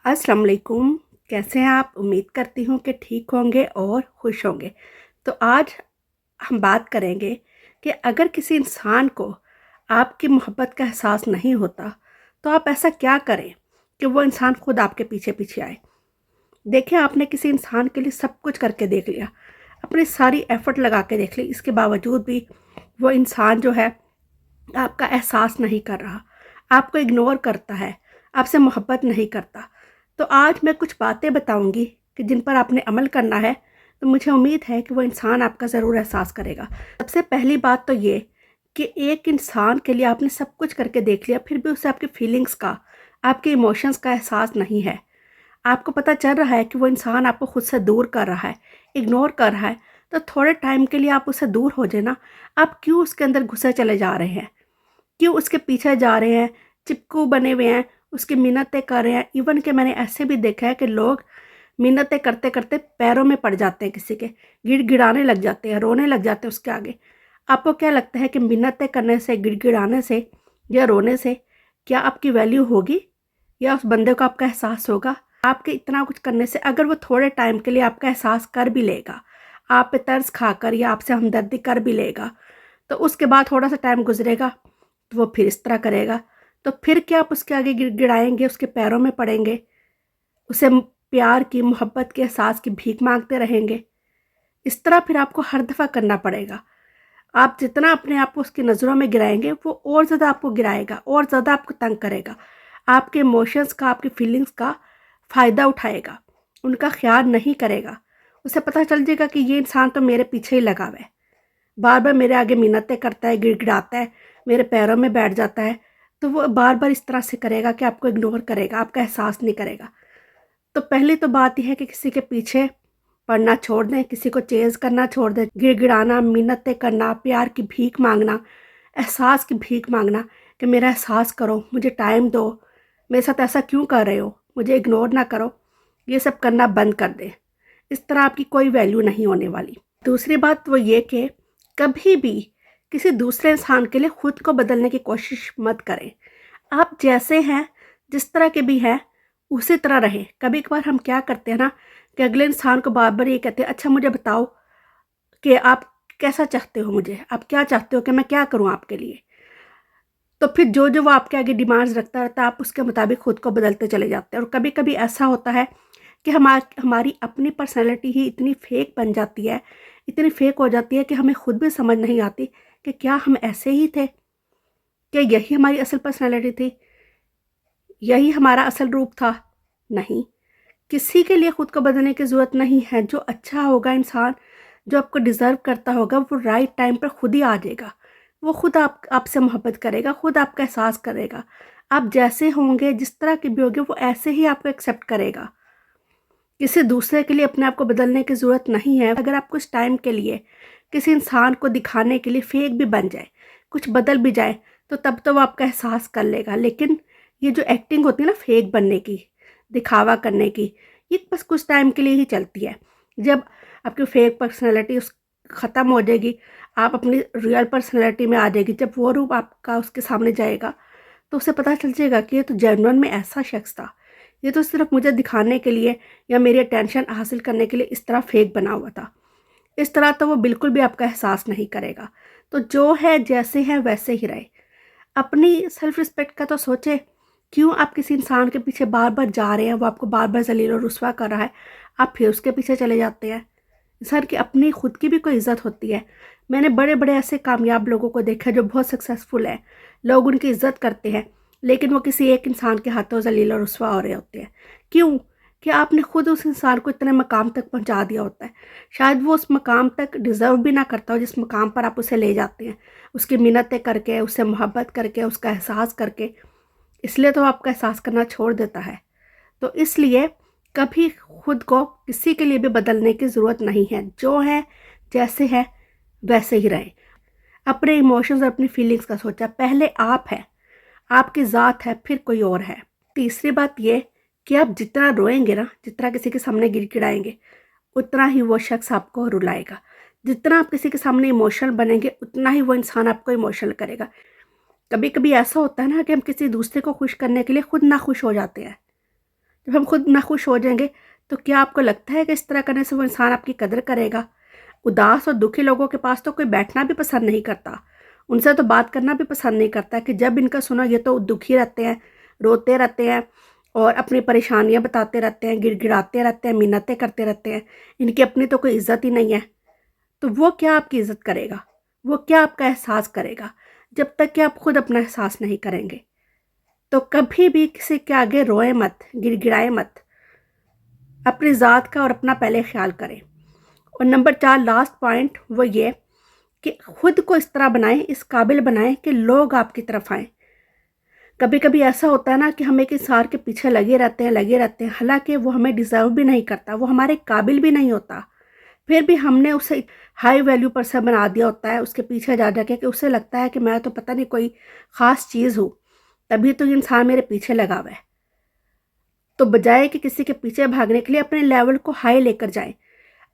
अस्सलाम वालेकुम। कैसे हैं आप? उम्मीद करती हूँ कि ठीक होंगे और खुश होंगे। तो आज हम बात करेंगे कि अगर किसी इंसान को आपकी मोहब्बत का एहसास नहीं होता, तो आप ऐसा क्या करें कि वो इंसान खुद आपके पीछे-पीछे आए। देखिए, आपने किसी इंसान के लिए सब कुछ करके देख लिया, अपनी सारी एफ़र्ट लगा के देख ली, इसके बावजूद भी वो इंसान जो है आपका एहसास नहीं कर रहा, आपको इग्नोर करता है, आपसे मोहब्बत नहीं करता। तो आज मैं कुछ बातें बताऊँगी कि जिन पर आपने अमल करना है, तो मुझे उम्मीद है कि वो इंसान आपका ज़रूर एहसास करेगा। सबसे पहली बात तो ये कि एक इंसान के लिए आपने सब कुछ करके देख लिया, फिर भी उसे आपकी फीलिंग्स का, आपके इमोशंस का एहसास नहीं है। आपको पता चल रहा है कि वो इंसान आपको खुद से दूर कर रहा है, इग्नोर कर रहा है, तो थोड़े टाइम के लिए आप उससे दूर हो जाए ना। आप क्यों उसके अंदर घुसे चले जा रहे हैं? क्यों उसके पीछे जा रहे हैं, चिपकू बने हुए हैं, उसकी मिन्नतें कर रहे हैं। इवन कि मैंने ऐसे भी देखा है कि लोग मिन्नतें करते-करते पैरों में पड़ जाते हैं किसी के, गिड़गिड़ाने लग जाते हैं, रोने लग जाते हैं उसके आगे। आपको क्या लगता है कि मिन्नतें करने से, गिड़गिड़ाने से या रोने से क्या आपकी वैल्यू होगी या उस बंदे को आपका एहसास होगा? आपके इतना कुछ करने से अगर वो थोड़े टाइम के लिए आपका एहसास कर भी लेगा, आप पे तरस खाकर या आपसे हमदर्दी कर भी लेगा, तो उसके बाद थोड़ा-सा टाइम गुज़रेगा तो वो फिर इस तरह करेगा। तो फिर क्या आप उसके आगे गिड़गिड़ाएँगे, उसके पैरों में पड़ेंगे, उसे प्यार की, मोहब्बत के एहसास की भीख माँगते रहेंगे? इस तरह फिर आपको हर दफ़ा करना पड़ेगा। आप जितना अपने आप को उसकी नज़रों में गिराएँगे, वो और ज़्यादा आपको गिराएगा और ज़्यादा आपको तंग करेगा। आपके इमोशंस का, आपकी फीलिंग्स का फ़ायदा उठाएगा, उनका ख़्याल नहीं करेगा। उसे पता चल जाएगा कि ये इंसान तो मेरे पीछे ही लगा हुआ है। बार-बार मेरे आगे मिन्नतें करता है, गिड़गिड़ाता है, मेरे पैरों में बैठ जाता है, तो वो बार-बार इस तरह से करेगा कि आपको इग्नोर करेगा, आपका एहसास नहीं करेगा। तो पहली तो बात ये है कि किसी के पीछे पड़ना छोड़ दें, किसी को चेज़ करना छोड़ दें, गिड़गिड़ाना, मिन्नतें करना, प्यार की भीख माँगना, एहसास की भीख माँगना कि मेरा एहसास करो, मुझे टाइम दो, मेरे साथ ऐसा क्यों कर रहे हो, मुझे इग्नोर ना करो, ये सब करना बंद कर दें। इस तरह आपकी कोई वैल्यू नहीं होने वाली। दूसरी बात वो ये कि कभी भी किसी दूसरे इंसान के लिए खुद को बदलने की कोशिश मत करें। आप जैसे हैं, जिस तरह के भी हैं, उसी तरह रहें। कभी-कभार हम क्या करते हैं ना कि अगले इंसान को बार-बार ये कहते हैं, अच्छा मुझे बताओ कि आप कैसा चाहते हो मुझे? आप क्या चाहते हो कि मैं क्या करूँ आपके लिए? तो फिर जो-जो वो आपके आगे डिमांड्स रखता रहता है, आप उसके मुताबिक खुद को बदलते चले जाते हैं। और कभी-कभी ऐसा होता है कि हमारी अपनी पर्सनैलिटी ही इतनी फेक बन जाती है, इतनी फेक हो जाती है कि हमें खुद भी समझ नहीं आती कि क्या हम ऐसे ही थे? क्या यही हमारी असल पर्सनैलिटी थी? यही हमारा असल रूप था? नहीं। किसी के लिए खुद को बदलने की ज़रूरत नहीं है। जो अच्छा होगा इंसान, जो आपको डिज़र्व करता होगा, वो राइट टाइम पर खुद ही आ जाएगा। वो खुद आपसे मोहब्बत करेगा, खुद आपका एहसास करेगा। आप जैसे होंगे, जिस तरह के भी होंगे, वो ऐसे ही आपको एक्सेप्ट करेगा। किसी दूसरे के लिए अपने आप को बदलने की ज़रूरत नहीं है। अगर आप कुछ टाइम के लिए किसी इंसान को दिखाने के लिए फेक भी बन जाए, कुछ बदल भी जाए, तो तब तो वो आपका एहसास कर लेगा। लेकिन ये जो एक्टिंग होती है ना फेक बनने की, दिखावा करने की, ये बस कुछ टाइम के लिए ही चलती है। जब आपकी फेक पर्सनैलिटी ख़त्म हो जाएगी, आप अपनी रियल पर्सनैलिटी में आ जाएगी, जब वो रूप आपका उसके सामने जाएगा, तो उसे पता चल जाएगा कि ये तो जेन्युइन में ऐसा शख्स था। ये तो सिर्फ़ मुझे दिखाने के लिए या मेरी अटेंशन हासिल करने के लिए इस तरह फ़ेक बना हुआ था। इस तरह तो वो बिल्कुल भी आपका एहसास नहीं करेगा। तो जो है, जैसे है, वैसे ही रहे। अपनी सेल्फ़ रिस्पेक्ट का तो सोचें। क्यों आप किसी इंसान के पीछे बार-बार जा रहे हैं, वो आपको बार-बार ज़लील और रुसवा कर रहा है, आप फिर उसके पीछे चले जाते हैं। इंसान की अपनी खुद की भी कोई इज़्ज़त होती है। मैंने बड़े-बड़े ऐसे कामयाब लोगों को देखा है जो बहुत सक्सेसफुल हैं। लोग उनकी इज़्ज़त करते हैं, लेकिन वो किसी एक इंसान के हाथों ज़लील और रुसवा हो रहे होते हैं। क्यों? कि आपने खुद उस इंसान को इतने मकाम तक पहुँचा दिया होता है। शायद वो उस मकाम तक डिज़र्व भी ना करता हो जिस मकाम पर आप उसे ले जाते हैं। उसकी मिन्नतें करके, उससे मोहब्बत करके, उसका एहसास करके, इसलिए तो आपका एहसास करना छोड़ देता है। तो इसलिए कभी खुद को किसी के लिए भी बदलने की ज़रूरत नहीं है। जो है, जैसे है, वैसे ही रहें। अपने इमोशंस और अपनी फीलिंग्स का सोचा। पहले आप हैं, आपकी ज़ात है, फिर कोई और है। तीसरी बात ये कि आप जितना रोएँगे ना, जितना किसी के सामने गिड़गिड़ाएँगे, उतना ही वो शख्स आपको रुलाएगा। जितना आप किसी के सामने इमोशनल बनेंगे, उतना ही वो इंसान आपको इमोशनल करेगा। कभी-कभी ऐसा होता है ना कि हम किसी दूसरे को खुश करने के लिए खुद नाखुश हो जाते हैं। جب ہم خود نہ خوش ہو جائیں گے تو کیا آپ کو لگتا ہے کہ اس طرح کرنے سے وہ انسان آپ کی قدر کرے گا؟ اداس اور دکھی لوگوں کے پاس تو کوئی بیٹھنا بھی پسند نہیں کرتا، ان سے تو بات کرنا بھی پسند نہیں کرتا کہ جب ان کا سنو یہ تو دکھی رہتے ہیں، روتے رہتے ہیں اور اپنی پریشانیاں بتاتے رہتے ہیں، گڑ گڑاتے رہتے ہیں، منتیں کرتے رہتے ہیں، ان کی اپنی تو کوئی عزت ہی نہیں ہے، تو وہ کیا آپ کی عزت کرے گا؟ وہ کیا آپ کا احساس کرے گا جب تک کہ آپ خود اپنا احساس نہیں کریں گے؟ تو کبھی بھی کسی کے آگے روئے مت، گڑ گڑائے مت، اپنی ذات کا اور اپنا پہلے خیال کریں۔ اور نمبر 4 لاسٹ پوائنٹ وہ یہ کہ خود کو اس طرح بنائیں، اس قابل بنائیں کہ لوگ آپ کی طرف آئیں۔ کبھی کبھی ایسا ہوتا ہے نا کہ ہم ایک انسان کے پیچھے لگے رہتے ہیں، حالانکہ وہ ہمیں ڈیزرو بھی نہیں کرتا، وہ ہمارے قابل بھی نہیں ہوتا، پھر بھی ہم نے اسے ہائی ویلیو پرسن بنا دیا ہوتا ہے اس کے پیچھے جا جا کے کہ اسے لگتا ہے کہ میں تو پتہ نہیں کوئی خاص چیز ہوں، تبھی تو یہ انسان میرے پیچھے لگا ہوا ہے۔ تو بجائے کہ کسی کے پیچھے بھاگنے کے لیے اپنے لیول کو ہائی لے کر جائیں،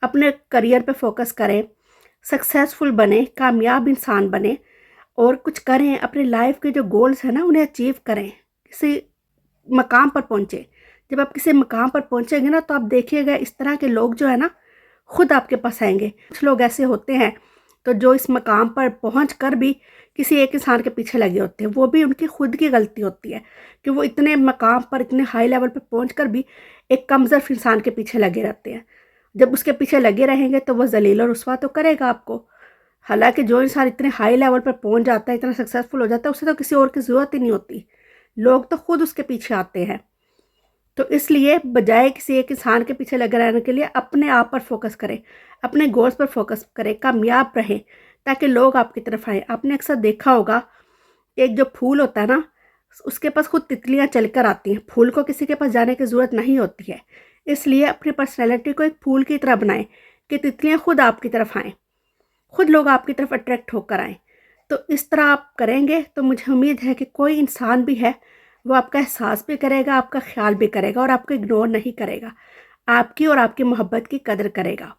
اپنے کریئر پہ فوکس کریں، سکسیسفل بنیں، کامیاب انسان بنیں اور کچھ کریں، اپنے لائف کے جو گولز ہیں نا انہیں اچیو کریں، کسی مقام پر پہنچیں۔ جب آپ کسی مقام پر پہنچیں گے نا تو آپ دیکھیے گا اس طرح کے لوگ جو ہے نا خود آپ کے پاس آئیں گے۔ کچھ لوگ ایسے ہوتے ہیں تو جو اس مقام پر پہنچ کر بھی کسی ایک انسان کے پیچھے لگے ہوتے ہیں، وہ بھی ان کی خود کی غلطی ہوتی ہے کہ وہ اتنے مقام پر، اتنے ہائی لیول پر پہنچ کر بھی ایک کم ظرف انسان کے پیچھے لگے رہتے ہیں۔ جب اس کے پیچھے لگے رہیں گے تو وہ ذلیل اور رسوا تو کرے گا آپ کو۔ حالانکہ جو انسان اتنے ہائی لیول پر پہنچ جاتا ہے، اتنا سکسیسفل ہو جاتا ہے، اسے تو کسی اور کی ضرورت ہی نہیں ہوتی، لوگ تو خود اس کے پیچھے آتے ہیں۔ تو اس لیے بجائے کسی ایک انسان کے پیچھے لگے رہنے کے لیے اپنے آپ پر فوکس کریں، اپنے گولز پر فوکس کریں، کامیاب رہیں تاکہ لوگ آپ کی طرف آئیں۔ آپ نے اکثر دیکھا ہوگا کہ ایک جو پھول ہوتا ہے نا اس کے پاس خود تتلیاں چل کر آتی ہیں، پھول کو کسی کے پاس جانے کی ضرورت نہیں ہوتی ہے۔ اس لیے اپنی پرسنالٹی کو ایک پھول کی طرح بنائیں کہ تتلیاں خود آپ کی طرف آئیں، خود لوگ آپ کی طرف اٹریکٹ ہو کر آئیں۔ تو اس طرح آپ کریں گے تو مجھے امید ہے کہ کوئی انسان بھی ہے وہ آپ کا احساس بھی کرے گا، آپ کا خیال بھی کرے گا اور آپ کو اگنور نہیں کرے گا، آپ کی اور آپ کی محبت کی قدر کرے گا۔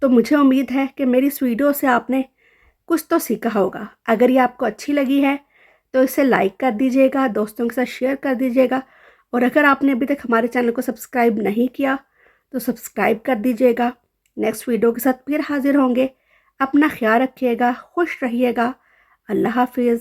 تو مجھے امید ہے کہ میری اس ویڈیو سے آپ نے کچھ تو سیکھا ہوگا۔ اگر یہ آپ کو اچھی لگی ہے تو اسے لائک کر دیجیے گا، دوستوں کے ساتھ شیئر کر دیجیے گا، اور اگر آپ نے ابھی تک ہمارے چینل کو سبسکرائب نہیں کیا تو سبسکرائب کر دیجیے گا۔ نیکسٹ ویڈیو کے ساتھ پھر حاضر ہوں گے۔ اپنا خیال رکھیے گا، خوش رہیے گا۔ اللہ حافظ۔